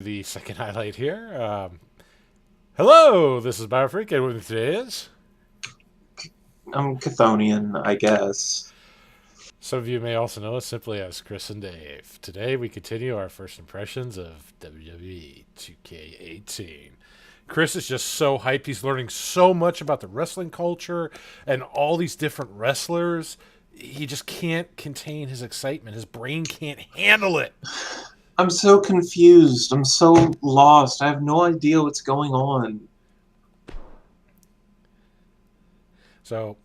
The second highlight here. Hello, this is BioPhreak, and with me today is... I'm Chthonian, I guess. Some of you may also know us simply as Chris and Dave. Today we continue our first impressions of WWE 2K18. Chris is just so hyped. He's learning so much about the wrestling culture and all these different wrestlers. He just can't contain his excitement. His brain can't handle it. I'm so confused. I'm so lost. I have no idea what's going on. So,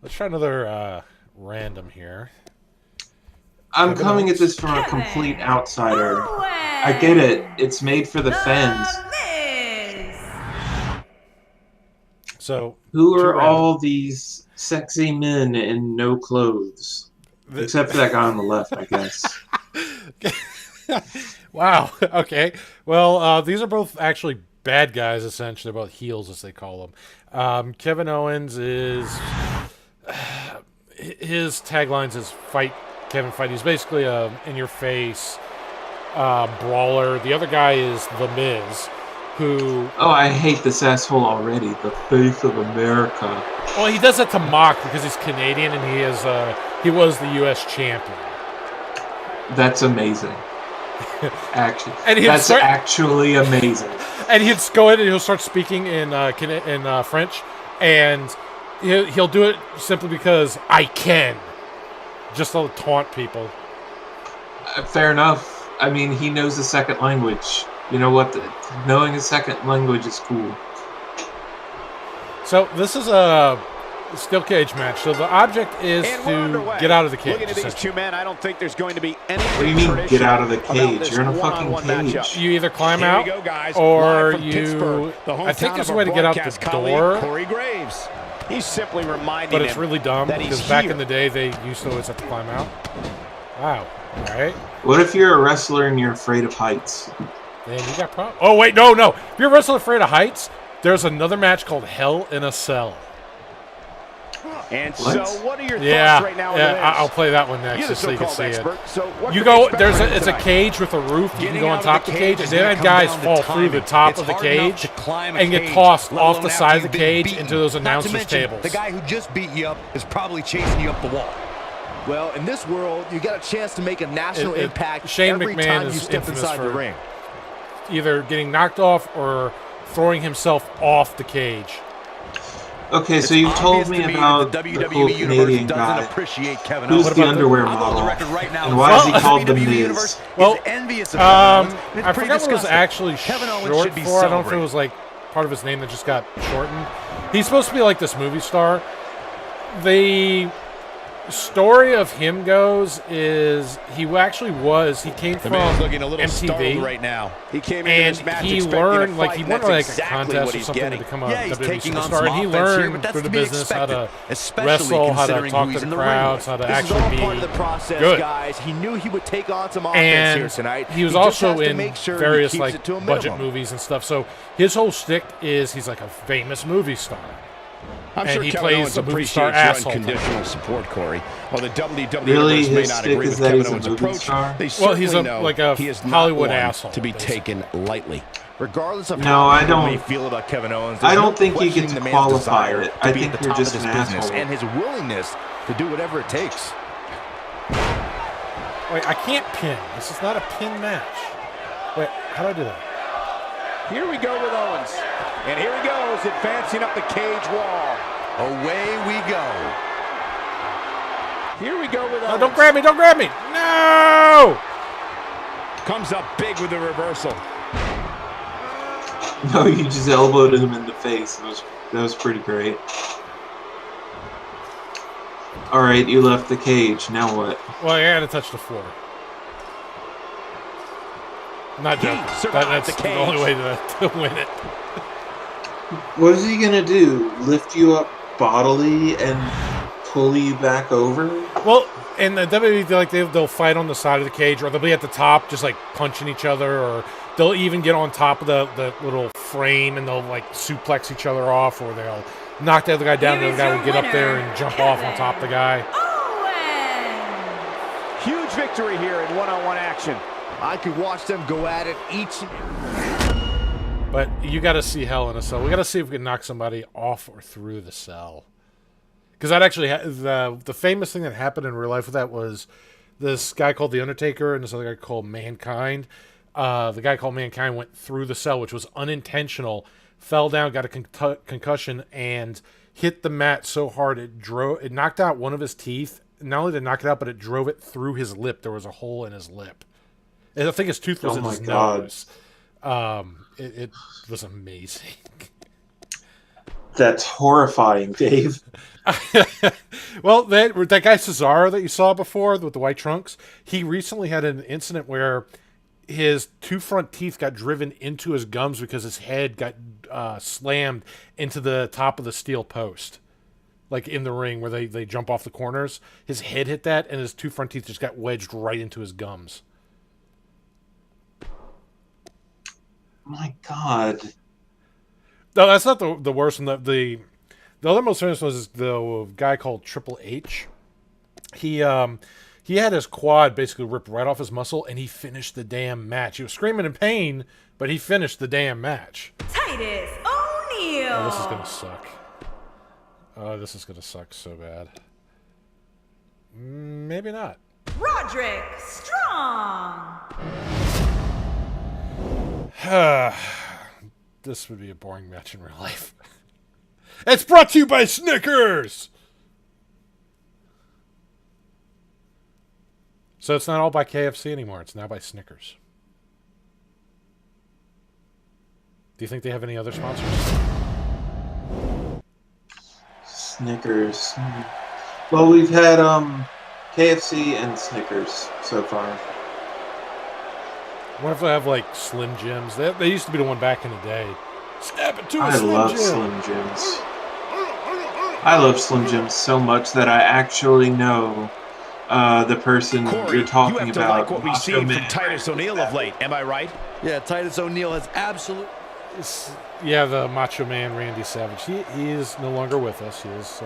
let's try another random here. I'm coming at this from a complete outsider. I get it. It's made for the fans. So, who are all these sexy men in no clothes? Except for that guy on the left, I guess. Wow. Okay. Well, these are both actually bad guys, essentially. They're both heels, as they call them. Kevin Owens is... his taglines is fight, Kevin, fight. He's basically a in-your-face brawler. The other guy is The Miz, who... Oh, I hate this asshole already. The face of America. Well, he does it to mock because he's Canadian and he was the U.S. champion. That's amazing. Actually, that's actually amazing. And he'd go in and he'll start speaking in French, and he'll do it simply because I can, just to taunt people. Fair enough. I mean, he knows the second language. You know what? Knowing a second language is cool. So this is a steel cage match. So the object is to get out of the cage. Looking at these two men, I don't think there's going to be any. What do you mean, get out of the cage? You're in a fucking cage. Matchup. You either climb out, or you... I think there's a way to get out the door. Corey Graves. He's simply reminding But it's really dumb, because back in the day, they used to always have to climb out. Wow. All right. What if you're a wrestler and you're afraid of heights? Then you got problems. Oh, wait, no. If you're a wrestler afraid of heights, there's another match called Hell in a Cell. And so, what are your thoughts right now? I'll play that one next, just so you can see it. You go. It's a cage with a roof. You can go on top of the cage, and then guys fall through the top of the cage and get tossed off the side of the cage into those announcers' tables. The guy who just beat you up is probably chasing you up the wall. Well, in this world, you got a chance to make a national impact Shane every McMahon time you is step infamous inside for the ring. Either getting knocked off or throwing himself off the cage. Okay, so you've told me about the cool Canadian guy. Who's the underwear model? And why is he called The Miz? Well, I forgot what it was actually short for. I don't know if it was like part of his name that just got shortened. He's supposed to be like this movie star. The story of him goes is he came from MTV right now. He came and he learned he won like a contest or something to become a WWE superstar, and he learned through the business how to wrestle, how to talk to the crowds, how to actually be good. Guys. He knew he would take on some offense and here tonight. He was also in various like budget movies and stuff. So his whole shtick is he's like a famous movie star. I'm and sure he Kevin plays Owens a movie star appreciates your asshole. unconditional support, Corey. While the WWE really, may not agree with Kevin Owens' approach, they certainly know he is not Hollywood one asshole to be taken lightly. Regardless of how you feel about Kevin Owens, I don't think you get to qualify it. I think you're just an asshole. And his willingness to do whatever it takes. Wait, I can't pin. This is not a pin match. Wait, how do I do that? Here we go with Owens. And here he goes, advancing up the cage wall. Away we go. Here we go with Owens. No, don't grab me, don't grab me. No! Comes up big with the reversal. No, you just elbowed him in the face. That was pretty great. Alright, you left the cage. Now what? Well, I had to touch the floor. I'm not joking. That's the only way to win it. What is he gonna do? Lift you up bodily and pull you back over? Well, in the WWE, they'll fight on the side of the cage, or they'll be at the top, just like punching each other, or they'll even get on top of the little frame and they'll like suplex each other off, or they'll knock the other guy down, and the other guy will get up there and jump off on top of the guy. Huge victory here in one-on-one action. I could watch them go at it each. But you got to see Hell in a Cell. We got to see if we can knock somebody off or through the cell. Because that actually, the famous thing that happened in real life with that was this guy called The Undertaker and this other guy called Mankind. The guy called Mankind went through the cell, which was unintentional, fell down, got a concussion, and hit the mat so hard it knocked out one of his teeth. Not only did it knock it out, but it drove it through his lip. There was a hole in his lip. And I think his tooth was in his nose. It was amazing. That's horrifying, Dave. Well, that guy Cesaro that you saw before with the white trunks, he recently had an incident where his two front teeth got driven into his gums because his head got slammed into the top of the steel post. Like in the ring where they jump off the corners. His head hit that, and his two front teeth just got wedged right into his gums. My God. No, that's not the worst one. The other most famous was the guy called Triple H. He had his quad basically ripped right off his muscle, and he finished the damn match. He was screaming in pain, but he finished the damn match. Titus O'Neil. Oh, this is gonna suck. Oh, this is gonna suck so bad. Maybe not. Roderick Strong. This would be a boring match in real life. It's brought to you by Snickers! So it's not all by KFC anymore. It's now by Snickers. Do you think they have any other sponsors? Snickers. Well, we've had KFC and Snickers so far. What if they have like Slim Jims? They used to be the one back in the day. Snap it to a I Slim love Jim. Slim Jims. I love Slim Jims so much that I actually know the person Corey, you're talking you have to about. like what we've seen from Titus O'Neil of late. Am I right? Yeah, Titus O'Neil has absolute. Yeah, the Macho Man Randy Savage. He is no longer with us. He is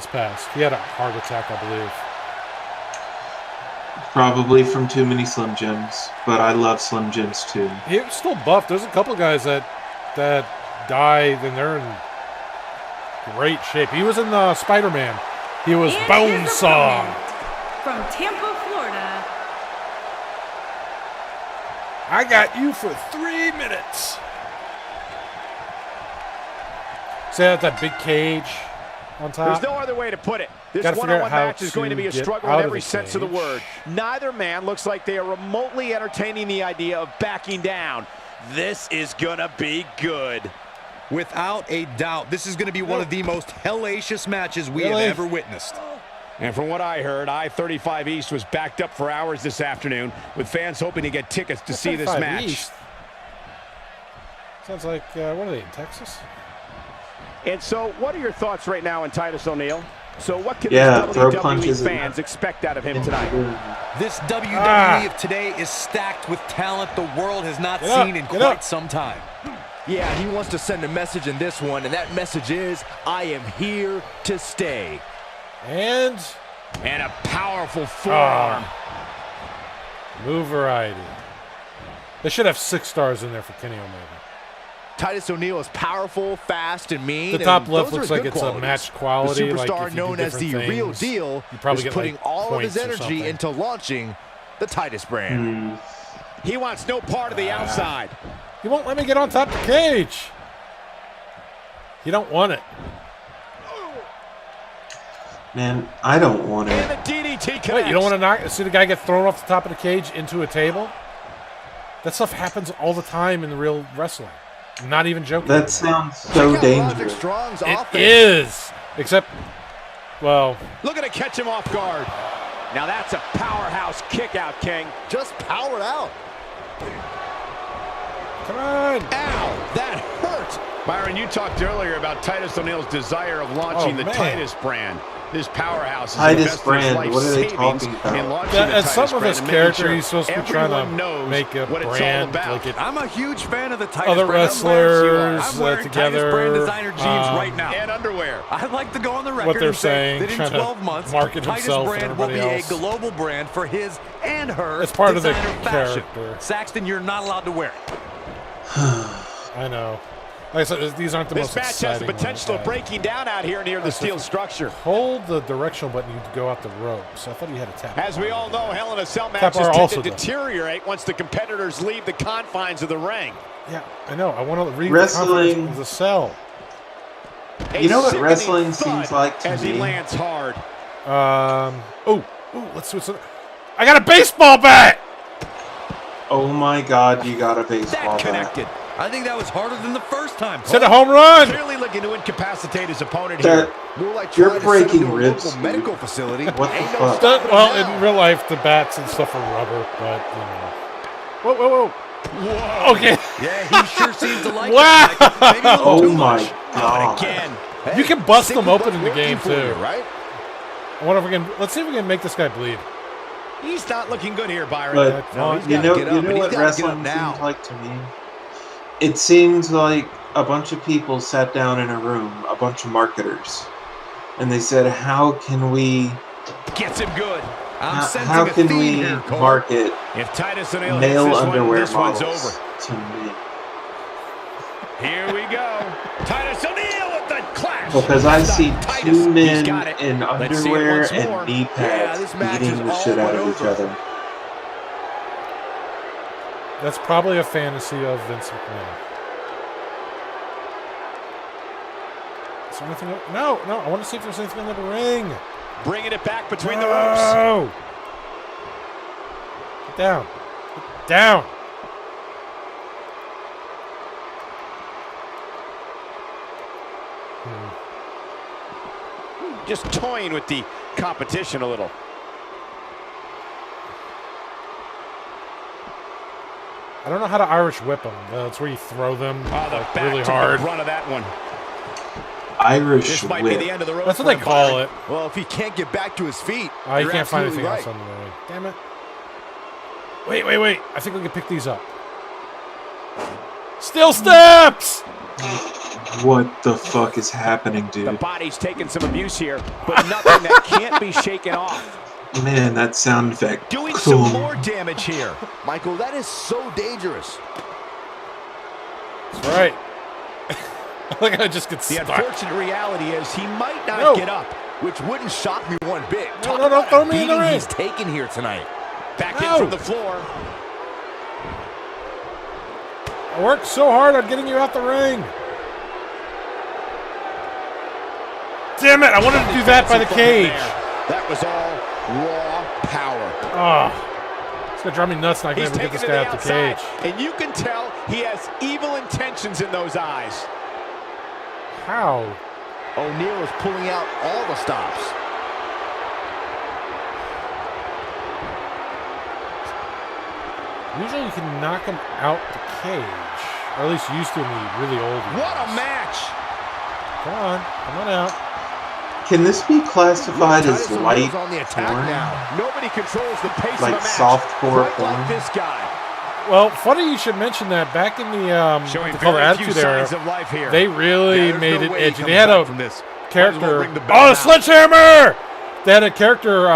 passed. He had a heart attack, I believe. Probably from too many Slim Jims, but I love Slim Jims too. He was still buff. There's a couple of guys that died, and they're in great shape. He was in Spider-Man. He was Bonesaw. From Tampa, Florida. I got you for 3 minutes. See that big cage on top? There's no other way to put it. This Gotta figure out one-on-one how match is going to be a to get struggle out in of every the sense of the cage. word. Neither man looks like they are remotely entertaining the idea of backing down. This is going to be good. Without a doubt, this is going to be one of the most hellacious matches we Really? have ever witnessed. And from what I heard, I-35 East was backed up for hours this afternoon, with fans hoping to get tickets to see this 35 match. East. Sounds like, what are they, in Texas? And so, what are your thoughts right now on Titus O'Neil? So what can Yeah, these throw WWE punches fans expect out of him tonight? This WWE of today is stacked with talent the world has not seen in quite some time. Yeah, he wants to send a message in this one, and that message is, I am here to stay. And a powerful forearm. move variety. They should have 6 stars in there for Kenny Omega. Titus O'Neil is powerful, fast, and mean. The top and left those looks are like good it's qualities. a match quality. The like superstar if you do known as the different real things, deal you probably is get putting like all of his points or energy something. into launching the Titus brand. He wants no part of the outside. He won't let me get on top of the cage. You don't want it. Man, I don't want And it. the DDT connects. Wait, you don't want to see the guy get thrown off the top of the cage into a table? That stuff happens all the time in the real wrestling. I'm not even joking. That sounds so dangerous. Strong's It offense. is. Except, well, Looking to catch him off guard. Now that's a powerhouse kick out, King. Just powered out. come on. Ow, that hurt. Byron, you talked earlier about Titus O'Neil's desire of launching Oh, the man. Titus brand. This powerhouse is Titus brand. What are they talking about? As some of his character, he's supposed to be trying to make a brand. Like I'm a huge fan of the Titus other brand. wrestlers I'm wearing together. Titus brand designer jeans right now. And underwear. I'd like to go on the record What they're and say saying, that in trying 12 to months, market Titus himself and brand will be everybody a else. global brand for his and her It's part of the designer fashion. character. Saxton, you're not allowed to wear it. I know. Like I said, these aren't the most This match has the exciting potential of ones. breaking down out here near the steel structure. Hold the directional button, you go out the ropes. I thought you had a tap. As we all know, Hell in a Cell Tap matches R tend also to does. deteriorate once the competitors leave the confines of the ring. Yeah, I know. I want to read Wrestling. the cell. You know what sickening wrestling thud seems like to as me? he lands hard. Let's switch something. I got a baseball bat! Oh my God, you got a baseball That connected. bat. I think that was harder than the first time. Hit a home run! Clearly looking to incapacitate his opponent That- here. More like You're trying to send him breaking to a ribs, local dude. medical facility. What the Ain't no fuck? stopping Well, him now. in real life, the bats and stuff are rubber, but, you know. Whoa. Whoa. Okay. Yeah, he sure seems to like Wow. it. Maybe a little Oh too my much. God. Again. You can bust Stick them with open in the what's game, working for you, too. right? I wonder if we can. Let's see if we can make this guy bleed. He's not looking good here, Byron. But No, he's you gotta know, get up, you and know he's what gotta get up wrestling now. seems like to me? It seems like a bunch of people sat down in a room, a bunch of marketers, and they said, "How can we? Gets him good. I'm sensing How a can theme we here, Cole. market If Titus O'Neil hits male this one, underwear this one's models over. to me?" Here we go. Titus O'Neil with the clash. Because I see Titus, two he's men got it. in Let's see it underwear once more. and knee Yeah, pads this match beating is the all shit out but of each over. other. That's probably a fantasy of Vince McMahon. Is there anything? No. I want to see if there's anything under the ring. Bringing it back between the ropes. No. Get down. Get down. Just toying with the competition a little. I don't know how to Irish whip them. That's where you throw them Oh, the like, back really took hard. the brunt of that one. Irish This might be whip. the end of the road. That's what for they him, call Byron. it. Well, if he can't get back to his feet, Oh, you you're can't find absolutely anything right. else on the way. Damn it. Wait. I think we can pick these up. Steel steps! What the fuck is happening, The dude? body's taking some abuse here, but nothing that can't be shaken off. Man, that sound effect. Doing Cool. some more damage here. Michael, that is so dangerous. That's right. Look how I just get The stuck. unfortunate reality is he might not No. get up. Which wouldn't shock me one bit. No, Talk don't about throw a me in the beating ring. he's taken here tonight. Back No. in from the floor. I worked so hard on getting you out the ring. Damn it, I wanted to do that by the cage. That was all raw power. Oh, it's going to drive me nuts and I can He's never get taking this to guy the out the outside, cage. and you can tell he has evil intentions in those eyes. How? O'Neil is pulling out all the stops. Usually you can knock him out the cage. Or at least used to in the really old ones. What a match! Come on out. Can this be classified as Titus O'Neil's light on the attack porn? now. Nobody controls the pace Like of a match softcore quite like porn? this guy. Well, funny you should mention that. Back in the Showing what they call the very few Attitude Era, signs of life here. they really Yeah, there's made no it way he edgy. comes They had back a from this. Might as well character. ring the bell Oh, now. the sledgehammer! They had a character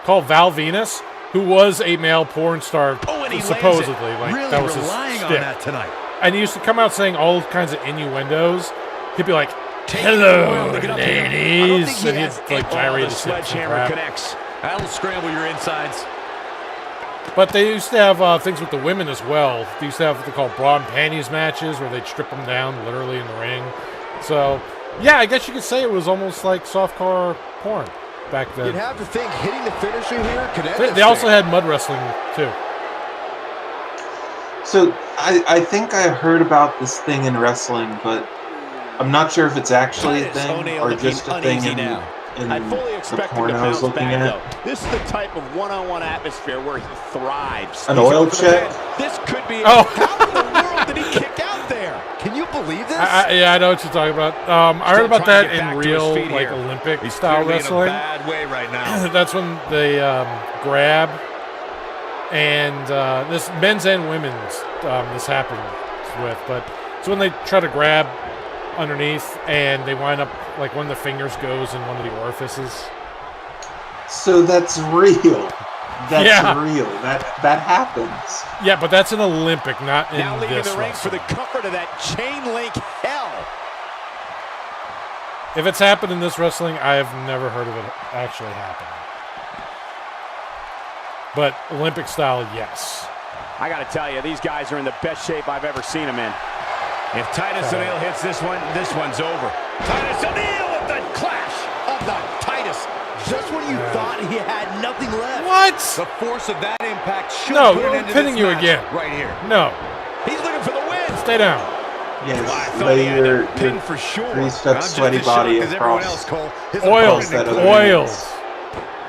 called Val Venus, who was a male porn star, Oh, and he lands it. supposedly. Like Really that was his relying on shtick. that tonight. And he used to come out saying all kinds of innuendos. He'd be like, Taking the "Hello, oil to get up here. ladies," and he'd has like gyrate the his hips and sledgehammer crap. connects. That'll scramble your insides. But they used to have things with the women as well. They used to have what they call bra and panties matches where they'd strip them down literally in the ring. So, yeah, I guess you could say it was almost like softcore porn back then. You'd have to think hitting the finisher here could end They also had mud wrestling too. So I think I heard about this thing in wrestling, but I'm not sure if it's actually a Titus thing O'Neil or looking just a thing uneasy in now. in I'd fully the expect him porn to I was bounce looking back, at. though. This is the type of one-on-one atmosphere where he thrives. An He's oil over the check? man. This could be. Oh. How in the world did he kick out there? Can you believe this? Yeah, I know what you're talking about. I heard about that in real, like, Olympic-style wrestling. In a bad way right now. That's when they grab, and this men's and women's this happens with, but it's when they try to grab underneath, and they wind up, like, one of the fingers goes in one of the orifices. So that's real. That's real. That happens. Yeah, but that's an Olympic, not in now leaving this the ring wrestling. for the comfort of that chain link hell. If it's happened in this wrestling, I have never heard of it actually happening. But Olympic style, yes. I got to tell you, these guys are in the best shape I've ever seen them in. If Titus O'Neil hits this one's over. Titus O'Neil with the clash of the Titus. Just when you thought he had nothing left. What? The force of that impact should No, put an end we're to pinning this you match again. right here. No. He's looking for the win. Stay down. Yes, I thought lay he had your that pin for sure. greased I'm up, just sweaty as shocked body as everyone across. else, Cole. His Oiled. opponent that included.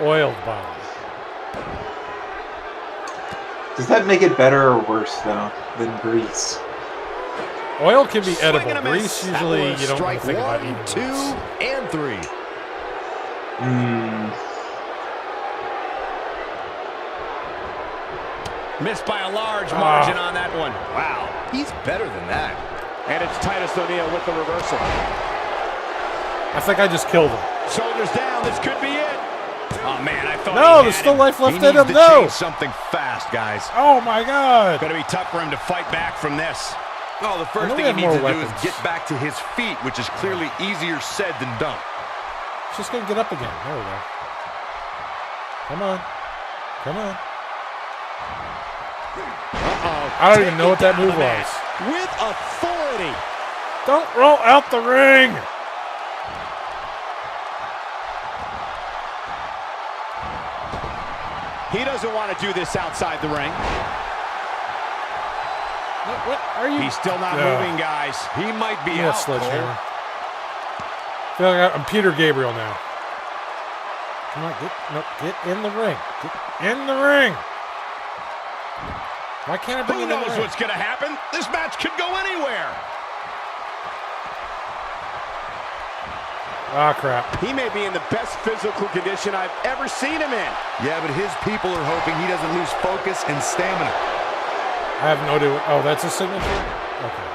other Oiled body. Does that make it better or worse, though, than grease? Oil can be Swing edible. and a miss. Grease, That usually, was you don't want to strike think about 1, eating 2, grease. and 3. Missed by a large margin on that one. Wow, he's better than that. And it's Titus O'Neil with the reversal. I think I just killed him. Shoulders down. This could be it. Oh, man, I thought No, he there's had still him. life left He in him. needs to No. change something fast, guys. Oh, my God. Going to be tough for him to fight back from this. Oh, the first know we thing he have needs more to do is weapons. get back to his feet, which is clearly easier said than done. Just going to get up again. There we go. Come on. Come on. I don't even know what that move was. With authority. Don't roll out the ring. He doesn't want to do this outside the ring. What are you? He's still not moving, guys. He might be Yeah, out, sledgehammer. Cole. Feel like I'm Peter Gabriel now. Come on, get in the ring. Get in the ring. Why can't I bring Who in the knows ring? what's going to happen? This match could go anywhere. Ah, crap. He may be in the best physical condition I've ever seen him in. Yeah, but his people are hoping he doesn't lose focus and stamina. I have no idea. Oh, that's a signature? Okay.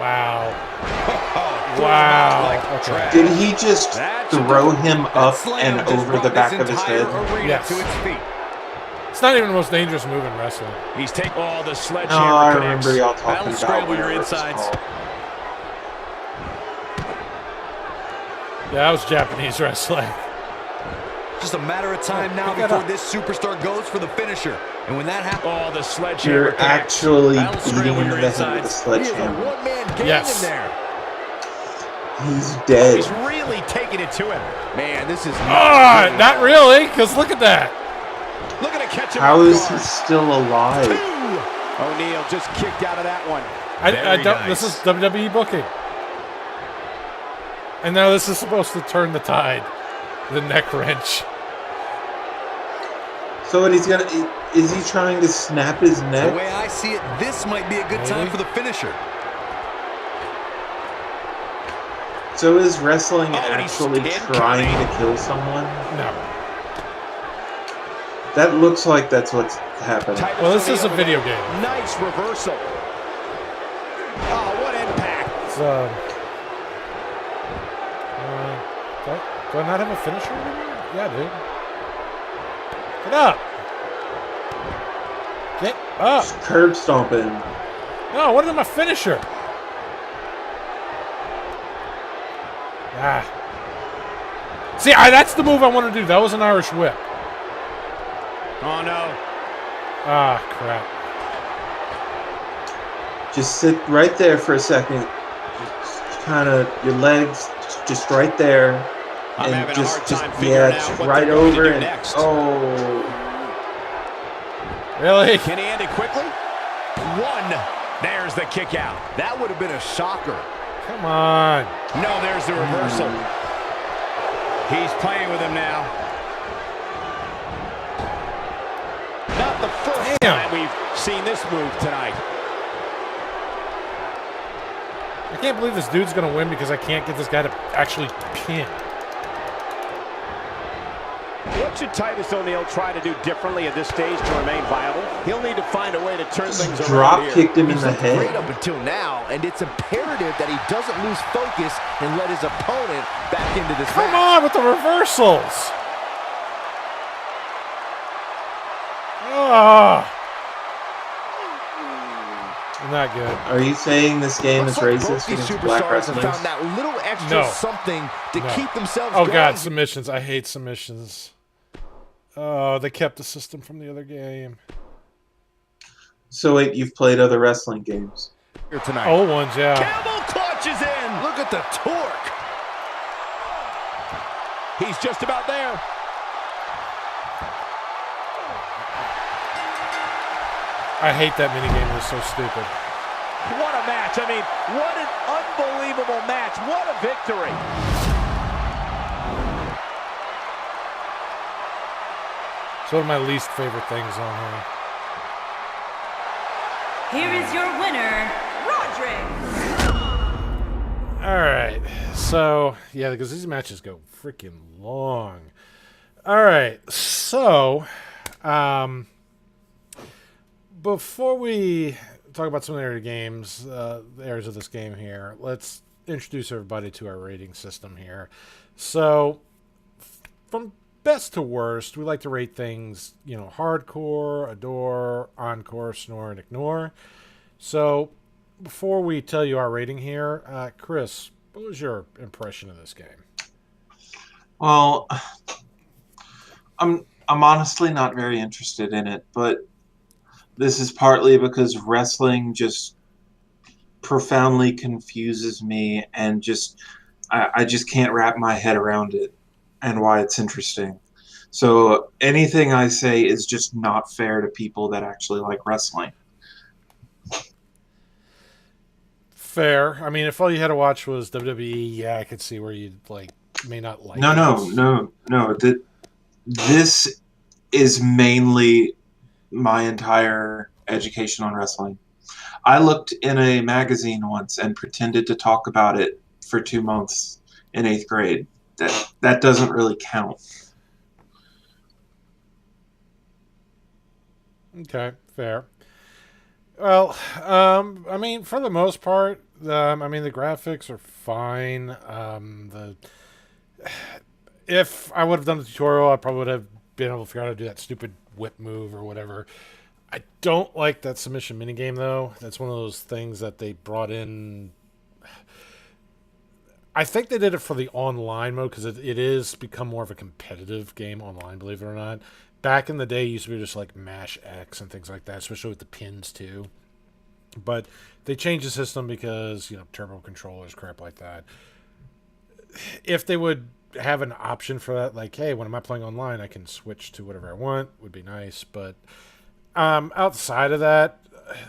Wow. Wow. Okay. Did he just throw him up and Slam just over brought the back this of his entire head? arena Yes. to its feet. It's not even the most dangerous move in wrestling. He's taking all the No, sledgehammer I connects. remember y'all talking That'll about scramble your whatever it's insides. called. Yeah, that was Japanese wrestling. Just a matter of time now pick that before up. this superstar goes for the finisher. And when that happens, Oh, the sledgehammer You're connects. actually That'll beating scramble him in your the head with a insides. sledgehammer. one-man game Yes. in there. He's dead. He's really taking it to him. Man, this is Ah, not really, because look at that. Looking to catch him How off is guard. he still alive? O'Neil just kicked out of that one. I Very don't. nice. This is WWE booking. And now this is supposed to turn the tide. The neck wrench. So what he's gonna? Is he trying to snap his The neck? way I see it, this might be a good time Maybe. for the finisher. So is wrestling Oh, and he's actually incoming. trying to kill someone? No. That looks like that's what's happening. Titus Well, this is a O'Neil video with game. Nice reversal. Oh, what impact. It's, do I not have a finisher anymore? Yeah, dude. Get up. Get up. Just curb stomping. No, what is my finisher? Ah. See, that's the move I want to do. That was an Irish whip. Oh, no. Ah, crap. Just sit right there for a second. Just kind of your legs just right there. I'm and having a just, hard just time figuring out just what right they're going to over do and next. oh, Really? Can he end it quickly? One. There's the kick out. That would have been a shocker. Come on. No, there's the reversal. He's playing with him now. Not the first Damn. time we've seen this move tonight. I can't believe this dude's going to win because I can't get this guy to actually pin. What should Titus O'Neil try to do differently at this stage to remain viable? He'll need to find a way to turn things around. Drop kicked him in the head. Great up until now, and it's imperative that he doesn't lose focus and let his opponent back into this match. Come on with the reversals. Oh. Not good. Are you saying this game is racist Both these against black superstars have wrestlers? found that little extra something to keep themselves Oh going. God, submissions. I hate submissions. Oh, they kept the system from the other game. So wait, you've played other wrestling games? Here tonight. Old ones, yeah. Camel clutches in. Look at the torque. He's just about there. I hate that minigame. It was so stupid. What a match. I mean, what an unbelievable match. What a victory. It's one of my least favorite things on here. Here is your winner, Roderick. All right. So, yeah, because these matches go freaking long. All right. So, before we talk about some of the other games, the areas of this game here, let's introduce everybody to our rating system here. So, from best to worst, we like to rate things, hardcore, adore, encore, snore, and ignore. So, before we tell you our rating here, Chris, what was your impression of this game? Well, I'm honestly not very interested in it, but this is partly because wrestling just profoundly confuses me, and I just can't wrap my head around it and why it's interesting. So anything I say is just not fair to people that actually like wrestling. Fair. I mean, if all you had to watch was WWE, yeah, I could see where you'd may not like. No. This is mainly my entire education on wrestling. I looked in a magazine once and pretended to talk about it for 2 months in 8th grade. That doesn't really count. Okay, fair. Well, I mean, for the most part, the graphics are fine. If I would have done the tutorial, I probably would have been able to figure out how to do that stupid whip move or whatever. I don't like that submission minigame, though. That's one of those things that they brought in. I think they did it for the online mode because it is become more of a competitive game online, believe it or not. Back in the day, it used to be just like mash X and things like that, especially with the pins too. But they changed the system because, turbo controllers, crap like that. If they would have an option for that, like, hey, when am I playing online, I can switch to whatever I want, would be nice. But outside of that,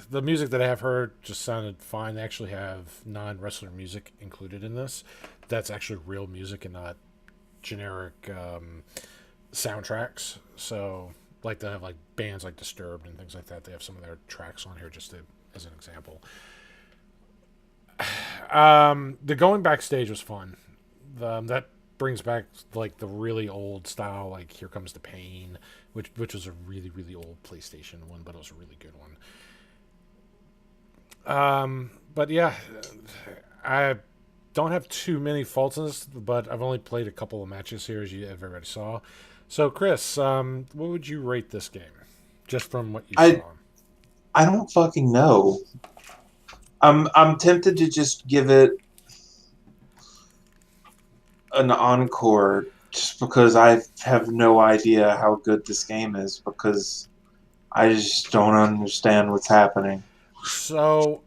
the music that I have heard just sounded fine. They actually have non-wrestler music included in this. That's actually real music and not generic soundtracks. So, they have bands like Disturbed and things like that. They have some of their tracks on here as an example. The going backstage was fun. That brings back the really old style, Here Comes the Pain, which was a really, really old PlayStation one, but it was a really good one. But yeah, I don't have too many faults in this, but I've only played a couple of matches here, as you already saw. So, Chris, what would you rate this game, just from what you saw? I don't fucking know. I'm tempted to just give it an encore, just because I have no idea how good this game is, because I just don't understand what's happening. So,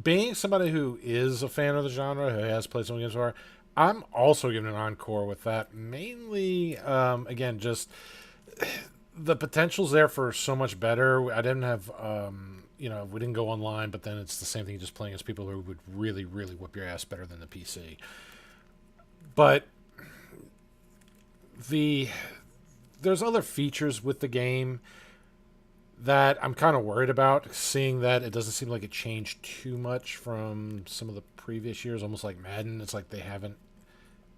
being somebody who is a fan of the genre, who has played some games before, I'm also giving an encore with that. Mainly, again, just the potential's there for so much better. I didn't have, we didn't go online, but then it's the same thing, just playing as people who would really, really whip your ass better than the PC. But there's other features with the game that I'm kind of worried about, seeing that it doesn't seem like it changed too much from some of the previous years, almost like Madden. It's like they haven't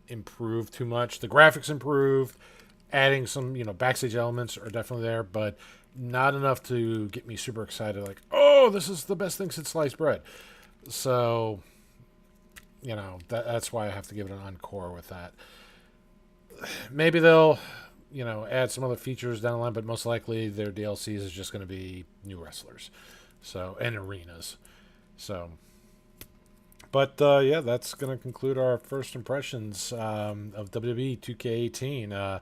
improved too much. The graphics improved, adding some, backstage elements are definitely there, but not enough to get me super excited, like, oh, this is the best thing since sliced bread. So, that's why I have to give it an encore with that. Maybe they'll, add some other features down the line, but most likely their DLCs is just going to be new wrestlers, and arenas. So, but yeah, that's going to conclude our first impressions of WWE 2K18.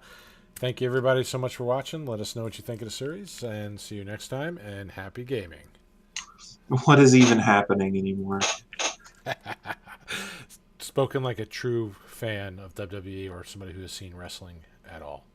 Thank you everybody so much for watching. Let us know what you think of the series, and see you next time. And happy gaming. What is even happening anymore? Spoken like a true fan of WWE or somebody who has seen wrestling at all.